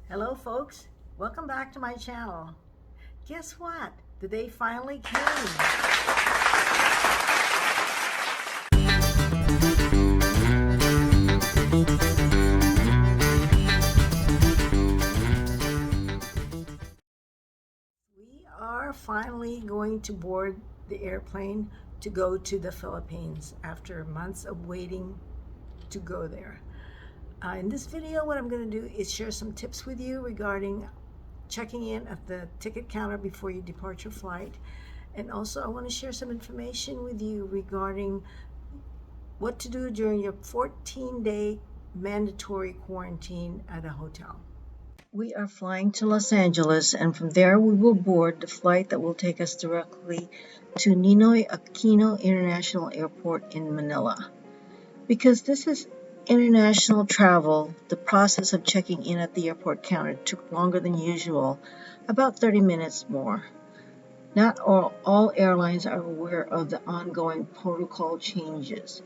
Hello folks, welcome back to my channel. Guess what? The day finally came. We are finally going to board the airplane to go to the Philippines after months of waiting to go there. In this video, what I'm going to do is share some tips with you regarding checking in at the ticket counter before you depart your flight. And also I want to share some information with you regarding what to do during your 14-day mandatory quarantine at a hotel. We are flying to Los Angeles, and from there we will board the flight that will take us directly to Ninoy Aquino International Airport in Manila. Because this is international travel, the process of checking in at the airport counter took longer than usual, about 30 minutes more. Not all airlines are aware of the ongoing protocol changes.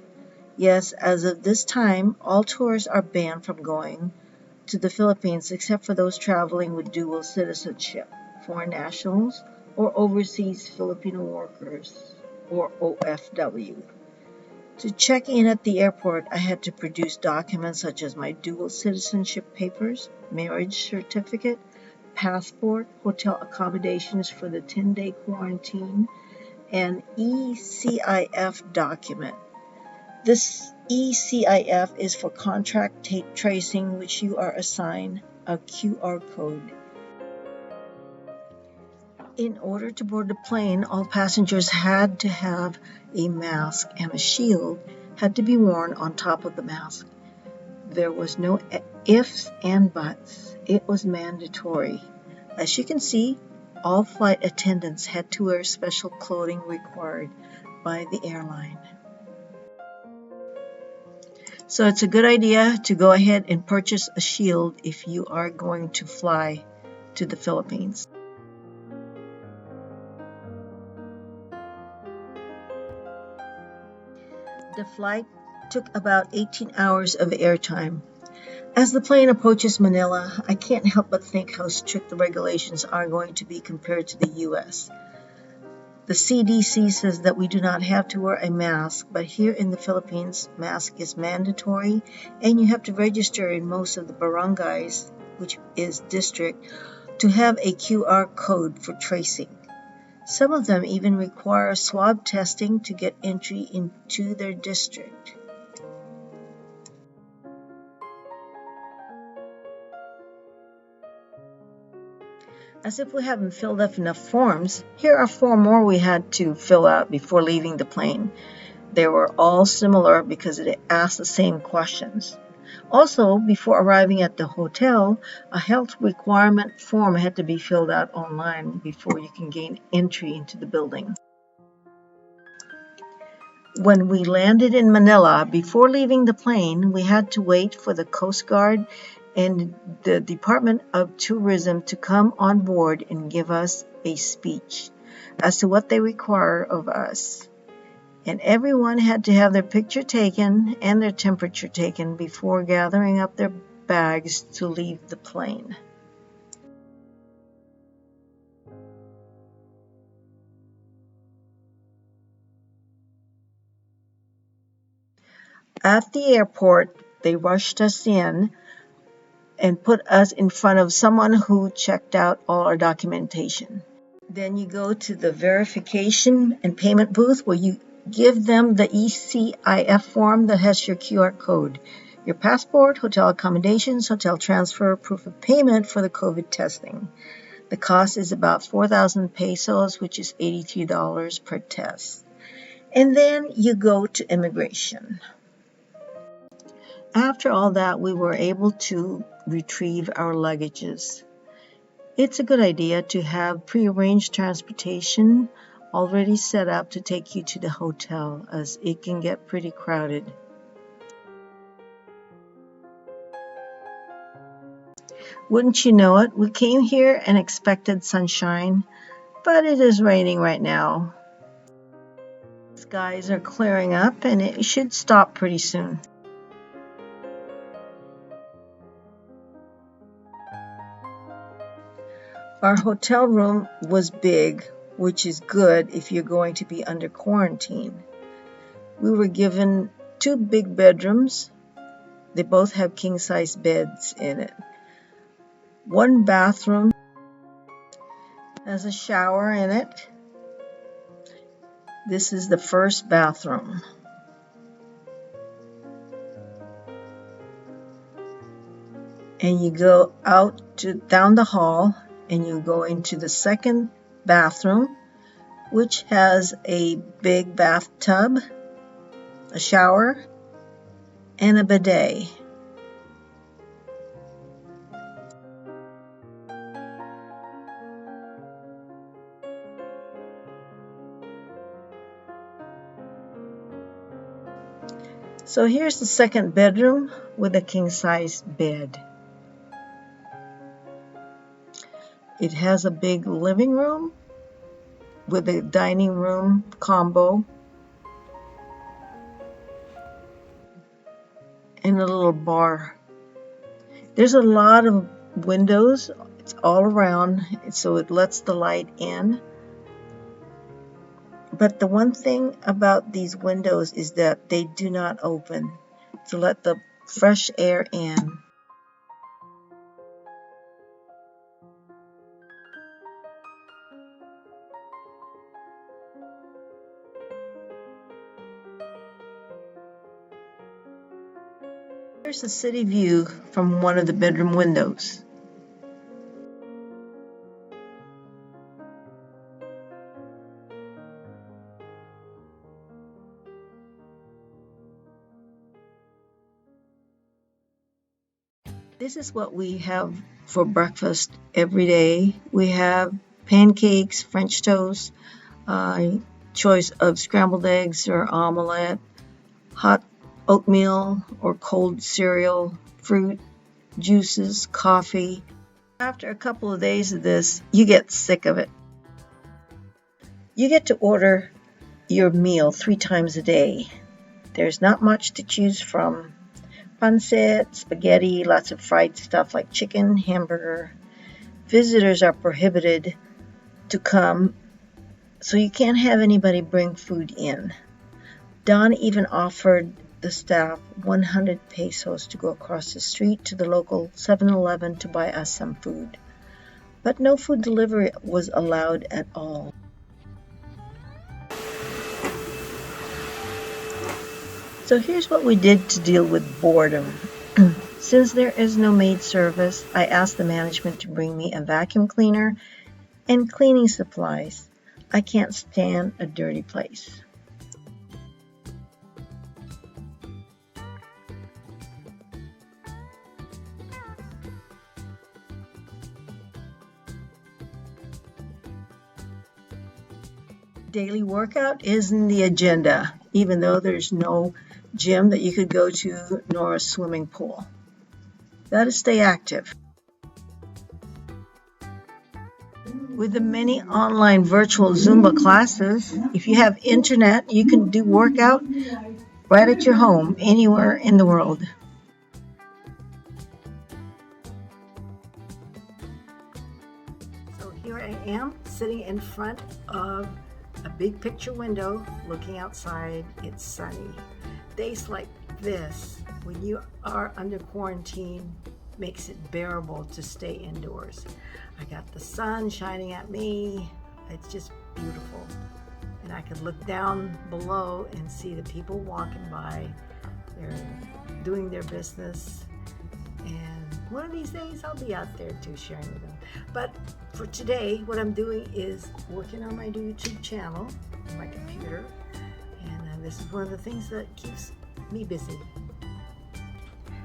Yes, as of this time, all tourists are banned from going to the Philippines except for those traveling with dual citizenship, foreign nationals, or overseas Filipino workers, or OFW. To check in at the airport, I had to produce documents such as my dual citizenship papers, marriage certificate, passport, hotel accommodations for the 10-day quarantine, and ECIF document. This ECIF is for contact tracing, which you are assigned a QR code. In order to board the plane, all passengers had to have a mask, and a shield had to be worn on top of the mask. There was no ifs and buts. It was mandatory. As you can see, all flight attendants had to wear special clothing required by the airline. So it's a good idea to go ahead and purchase a shield if you are going to fly to the Philippines. The flight took about 18 hours of airtime. As the plane approaches Manila, I can't help but think how strict the regulations are going to be compared to the US. The CDC says that we do not have to wear a mask, but here in the Philippines, mask is mandatory, and you have to register in most of the barangays, which is district, to have a QR code for tracing. Some of them even require swab testing to get entry into their district. As if we haven't filled up enough forms, here are 4 more we had to fill out before leaving the plane. They were all similar because it asked the same questions. Also, before arriving at the hotel, a health requirement form had to be filled out online before you can gain entry into the building. When we landed in Manila, before leaving the plane, we had to wait for the Coast Guard and the Department of Tourism to come on board and give us a speech as to what they require of us. And everyone had to have their picture taken and their temperature taken before gathering up their bags to leave the plane. At the airport, they rushed us in and put us in front of someone who checked out all our documentation. Then you go to the verification and payment booth where you give them the ECIF form that has your QR code, your passport, hotel accommodations, hotel transfer, proof of payment for the COVID testing. The cost is about 4,000 pesos, which is $83 per test. And then you go to immigration. After all that, we were able to retrieve our luggages. It's a good idea to have prearranged transportation already set up to take you to the hotel, as it can get pretty crowded. Wouldn't you know it, we came here and expected sunshine, but it is raining right now. Skies are clearing up and it should stop pretty soon. Our hotel room was big, which is good if you're going to be under quarantine. We were given 2 big bedrooms. They both have king-size beds in it. 1 bathroom has a shower in it. This is the first bathroom. And you go out down the hall and you go into the second bathroom, which has a big bathtub, a shower, and a bidet. So here's the second bedroom with a king-size bed. It has a big living room with a dining room combo and a little bar. There's a lot of windows. It's all around, so it lets the light in. But the one thing about these windows is that they do not open to let the fresh air in. Here's the city view from one of the bedroom windows. This is what we have for breakfast every day. We have pancakes, French toast, choice of scrambled eggs or omelette, hot oatmeal or cold cereal, fruit, juices, coffee. After a couple of days of this, you get sick of it. You get to order your meal 3 times a day. There's not much to choose from. Pancit, spaghetti, lots of fried stuff like chicken, hamburger. Visitors are prohibited to come, so you can't have anybody bring food in. Don even offered the staff 100 pesos to go across the street to the local 7-Eleven to buy us some food. But no food delivery was allowed at all. So here's what we did to deal with boredom. Since there is no maid service, I asked the management to bring me a vacuum cleaner and cleaning supplies. I can't stand a dirty place. Daily workout is in the agenda, even though there's no gym that you could go to nor a swimming pool. Gotta stay active. With the many online virtual Zumba classes, if you have internet, you can do workout right at your home, anywhere in the world. So here I am, sitting in front of a big picture window, looking outside. It's sunny. Days like this, when you are under quarantine, makes it bearable to stay indoors. I got the sun shining at me. It's just beautiful. And I could look down below and see the people walking by. They're doing their business. And one of these days I'll be out there too, sharing with them. But for today, what I'm doing is working on my YouTube channel on my computer. And this is one of the things that keeps me busy.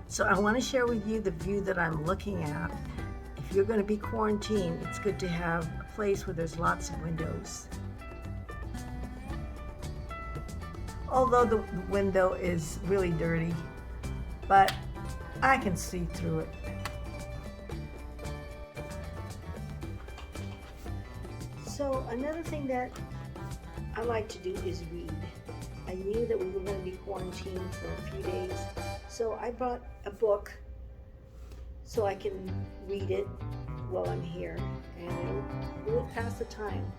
So I want to share with you the view that I'm looking at. If you're going to be quarantined, it's good to have a place where there's lots of windows. Although the window is really dirty, but I can see through it. So another thing that I like to do is read. I knew that we were going to be quarantined for a few days, so I brought a book so I can read it while I'm here, and it'll really pass the time.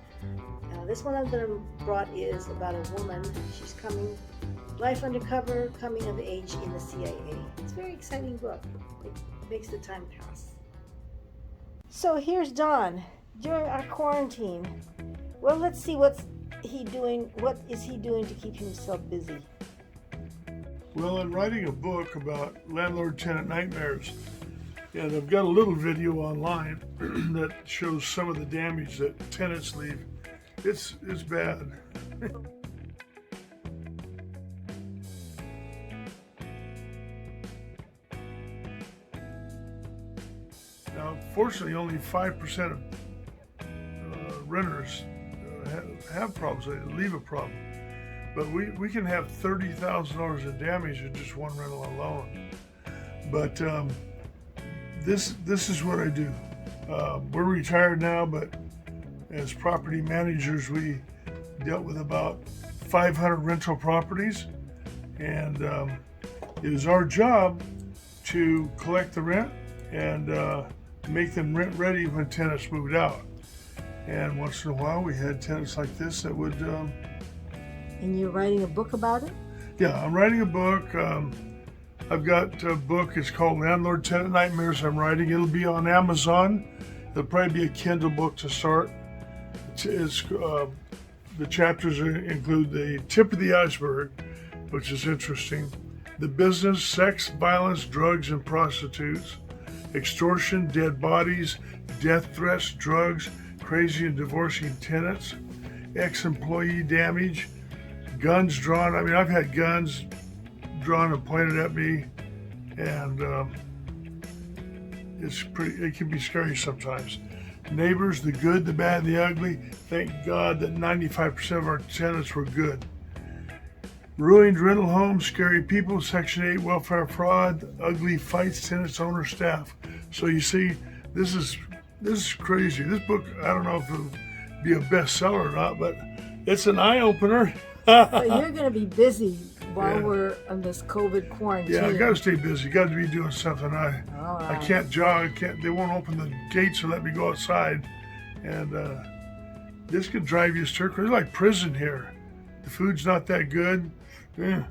This one I'm going to brought is about a woman. She's coming, life undercover, coming of age in the CIA. It's a very exciting book. It makes the time pass. So here's Don during our quarantine. Well, let's see what's he doing. What is he doing to keep himself busy? Well, I'm writing a book about landlord-tenant nightmares, and I've got a little video online that shows some of the damage that tenants leave. It's bad. Now, fortunately, only 5% of renters have problems. They leave a problem. But we can have $30,000 in damage in just one rental alone. But this is what I do. We're retired now, but as property managers, we dealt with about 500 rental properties, and it is our job to collect the rent and make them rent ready when tenants moved out. And once in a while, we had tenants like this that would. And you're writing a book about it? Yeah, I'm writing a book. I've got a book. It's called Landlord Tenant Nightmares. I'm writing. It'll be on Amazon. It'll probably be a Kindle book to start. The chapters include the tip of the iceberg, which is interesting, the business, sex, violence, drugs, and prostitutes, extortion, dead bodies, death threats, drugs, crazy and divorcing tenants, ex-employee damage, guns drawn. I mean, I've had guns drawn and pointed at me, and it can be scary sometimes. Neighbors, the good, the bad, the ugly. Thank God that 95% of our tenants were good. Ruined rental homes, scary people, Section 8 welfare fraud, ugly fights, tenants, owner, staff. So you see, this is crazy. This book, I don't know if it'll be a bestseller or not, but it's an eye-opener. So you're going to be busy while we're on this COVID quarantine. Yeah, I've got to stay busy. Got to be doing something. I can't jog. They won't open the gates and let me go outside. And this could drive you stir crazy. It's like prison here. The food's not that good. Yeah.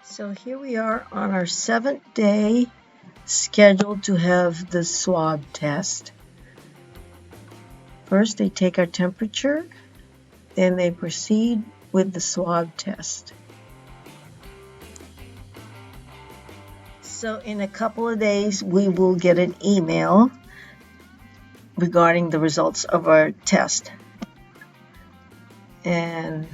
So here we are on our 7th day, scheduled to have the swab test. First, they take our temperature. Then they proceed with the swab test. So in a couple of days, we will get an email regarding the results of our test. And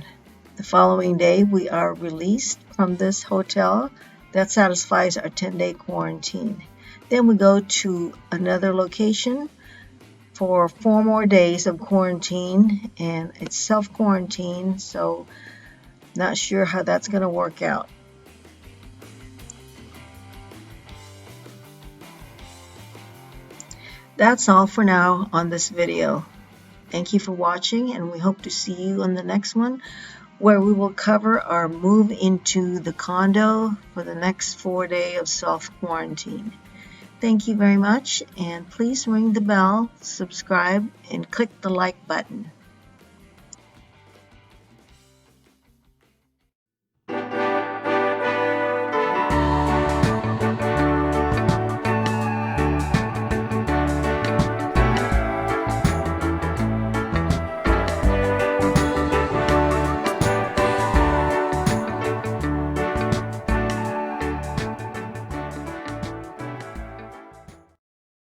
the following day, we are released from this hotel. That satisfies our 10-day quarantine. Then we go to another location for 4 more days of quarantine, and it's self-quarantine, so not sure how that's going to work out. That's all for now on this video. Thank you for watching, and we hope to see you on the next one, where we will cover our move into the condo for the next 4 days of self-quarantine. Thank you very much, and please ring the bell, subscribe, and click the like button.